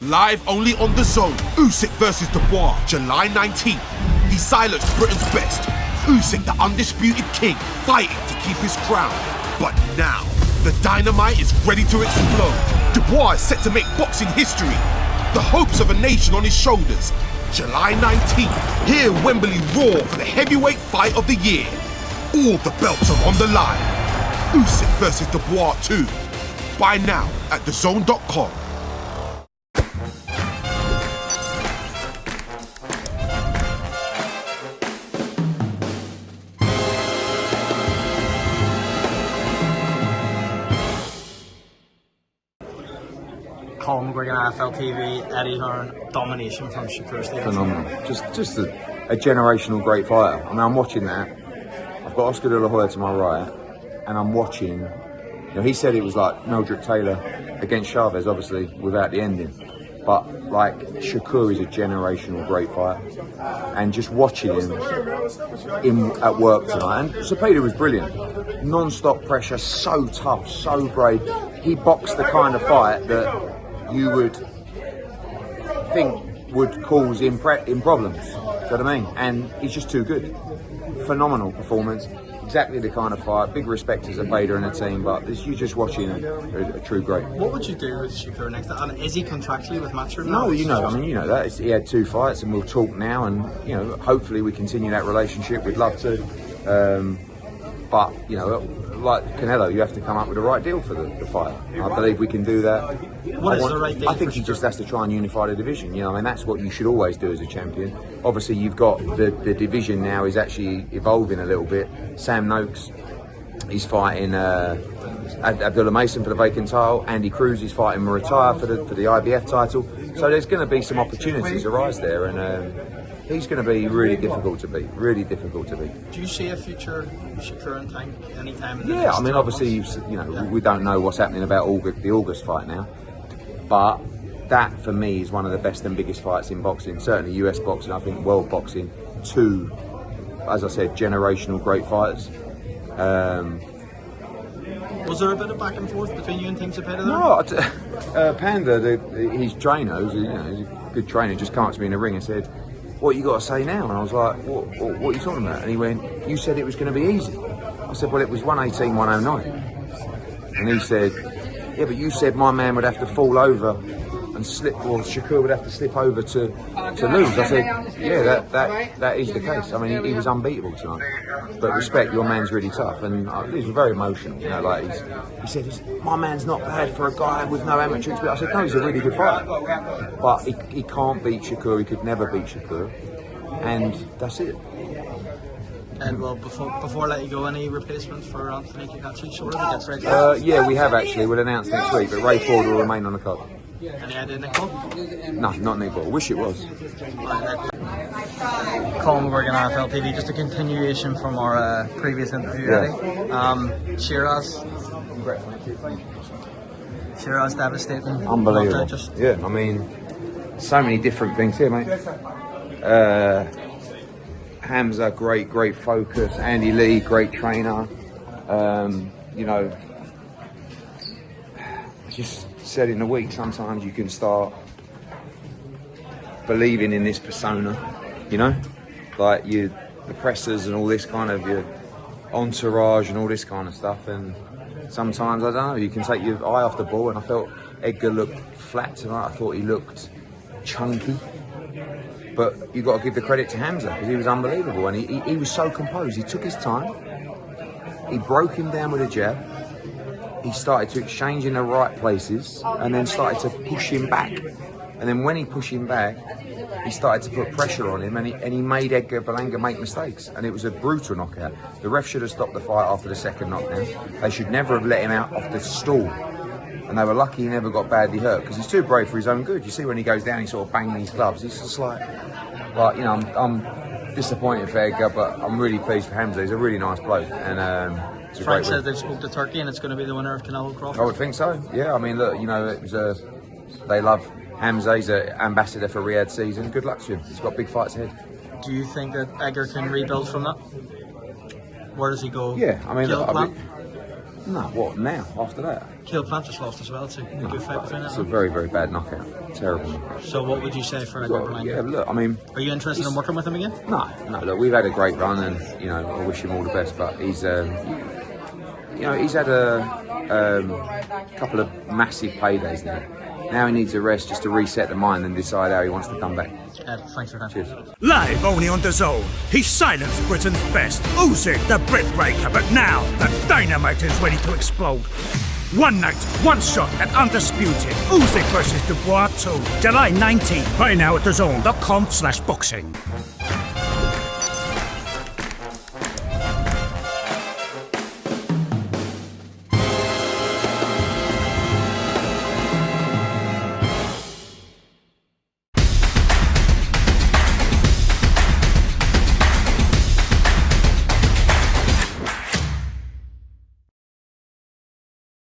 Live only on The Zone. Usyk versus Dubois, July 19th. He silenced Britain's best. Usyk, the undisputed king, fighting to keep his crown. But now, the dynamite is ready to explode. Dubois is set to make boxing history. The hopes of a nation on his shoulders. July 19th. Hear Wembley roar for the heavyweight fight of the year. All the belts are on the line. Usyk versus Dubois 2. Buy now at thezone.com. Colin McGregor, IFLTV, Eddie Hearn, domination from Shakur Stevenson. Phenomenal. Just a generational great fighter. I mean, I'm watching that. I've got Oscar De La Hoya to my right, and I'm watching. You know, he said it was like Meldrick Taylor against Chavez, obviously without the ending. But like Shakur is a generational great fighter, and just watching him at work tonight. And Zepeda was brilliant. Non-stop pressure, so tough, so brave. He boxed the kind of fight that you would think would cause him problems. Do you know what I mean? And he's just too good. Phenomenal performance. Exactly the kind of fight. Big respect to Zepeda and the team, but you're just watching a true great. What would you do with Shakur next? And is he contractually with Matchroom? No, you know that. He had 2 fights, and we'll talk now, and you know, hopefully we continue that relationship. We'd love to. But you know, like Canelo, you have to come up with the right deal for the fight. I believe we can do that. What is the right deal? I think he just has to try and unify the division. You know, I mean, that's what you should always do as a champion. Obviously, you've got the division now is actually evolving a little bit. Sam Noakes, he's fighting Abdullah Mason for the vacant title. Andy Cruz is fighting Murataya for the IBF title. So there's going to be some opportunities arise there, and he's going to be really difficult to beat. Really difficult to beat. Do you see a future Shakur in time, anytime? In the yeah, next I mean, obviously, you know, we don't know what's happening about the August fight now, but that for me is one of the best and biggest fights in boxing. Certainly, US boxing. I think world boxing. 2, as I said, generational great fighters. Was there a bit of back and forth between you and Team Zepeda? No, Panda, his trainer, he's a good trainer, just came up to me in the ring and said, "What you got to say now?" And I was like, what are you talking about? And he went, "You said it was going to be easy." I said, "Well, it was 118, 109. And he said, "Yeah, but you said my man would have to fall over and slip, or Shakur would have to slip over to lose." I said, "Yeah, that is the case. I mean, he was unbeatable tonight. But respect, your man's really tough." And he was very emotional. You know, like he said, "My man's not bad for a guy with no amateur experience." I said, "No, he's a really good fighter, but he can't beat Shakur. He could never beat Shakur, and that's it." And well, before I let you go, any replacements for Anthony Kakachi? Sort of gets ready. Yeah, we have actually. We'll announce next week, but Ray Ford will remain on the card. Any idea, Nick Paul? No, not Nick Paul. Wish it was. Colin McGregor, IFLTV. Just a continuation from our previous interview. Yeah. Sheeraz. Sheeraz devastating. Unbelievable. Yeah, I mean, so many different things here, mate. Hamza, great focus. Andy Lee, great trainer. You know, I just said in the week, sometimes you can start believing in this persona, you know, like the pressers and all this kind of your entourage and all this kind of stuff. And sometimes, I don't know, you can take your eye off the ball. And I felt Edgar looked flat tonight. I thought he looked chunky. But you've got to give the credit to Hamza, because he was unbelievable, and he was so composed. He took his time, he broke him down with a jab, he started to exchange in the right places, and then started to push him back. And then when he pushed him back, he started to put pressure on him, and he made Edgar Berlanga make mistakes, and it was a brutal knockout. The ref should have stopped the fight after the second knockdown. They should never have let him out off the stall. And they were lucky he never got badly hurt, because he's too brave for his own good. You see when he goes down, he's sort of banging his gloves. He's just like you know, I'm disappointed for Edgar, but I'm really pleased for Hamza. He's a really nice bloke, and it's a Frank great says they've spoke to Turkey, and it's going to be the winner of Canelo Crawford. I would think so. Yeah, I mean, look, you know, it was they love Hamza. He's an ambassador for Riyadh season. Good luck to him. He's got big fights ahead. Do you think that Edgar can rebuild from that? Where does he go? Yeah, I mean, No, what now? After that? Kale Plant just lost as well too. A good fight between It's a them. very, very bad knockout. Terrible knockout. So what would you say for Well, Edward yeah, Ryan? look, I mean, Are you interested in working with him again? no, look, we've had a great run, and you know, I wish him all the best. But he's, you know, he's had a couple of massive paydays now. Now he needs a rest just to reset the mind and decide how he wants to come back. Ed, thanks for your time. Cheers. Live only on DAZN, he silenced Britain's best. Usyk, the Brit breaker, but now the dynamite is ready to explode. One night, one shot at Undisputed. Usyk versus Dubois 2, July 19th. Right now at DAZN.com/boxing.